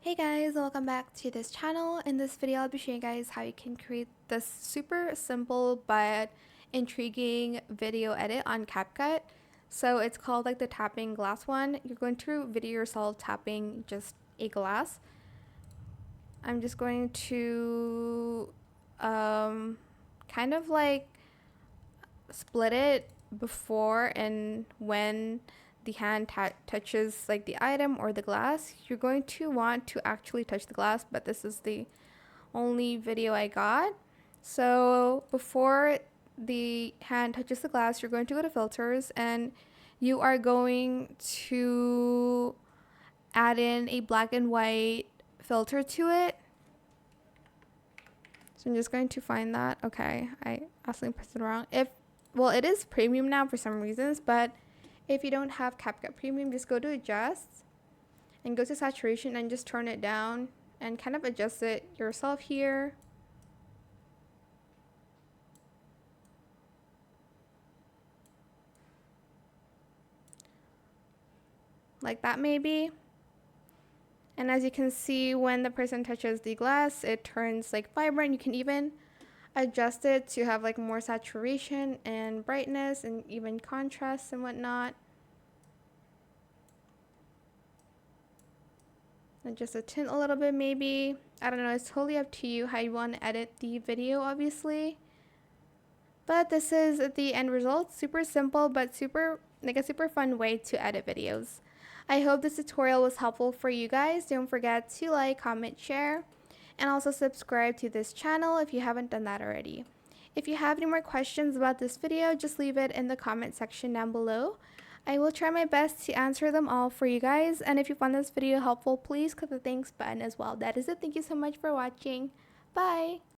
Hey guys, welcome back to this channel. In this video, I'll be showing you guys how you can create this super simple but intriguing video edit on CapCut. So it's called like the tapping glass one. You're going to video yourself tapping just a glass. I'm just going to kind of like split it before and when the hand touches like the item or the glass. You're going to want to actually touch the glass, but this is the only video I got. So before the hand touches the glass, you're going to go to filters and you are going to add in a black and white filter to it. So I'm just going to find that. Okay, I accidentally pressed it wrong. Well, it is premium now for some reasons, but if you don't have CapCut Premium, just go to Adjust and go to Saturation and just turn it down and kind of adjust it yourself here. Like that maybe. And as you can see, when the person touches the glass, it turns like vibrant. You can even adjust it to have like more saturation and brightness and even contrast and whatnot. Adjust the tint a little bit maybe. I don't know, it's totally up to you how you want to edit the video, obviously. But this is the end result. Super simple, but super fun way to edit videos. I hope this tutorial was helpful for you guys. Don't forget to like, comment, share, and also subscribe to this channel if you haven't done that already. If you have any more questions about this video, just leave it in the comment section down below. I will try my best to answer them all for you guys, and if you found this video helpful, please click the thanks button as well. That is it. Thank you so much for watching. Bye!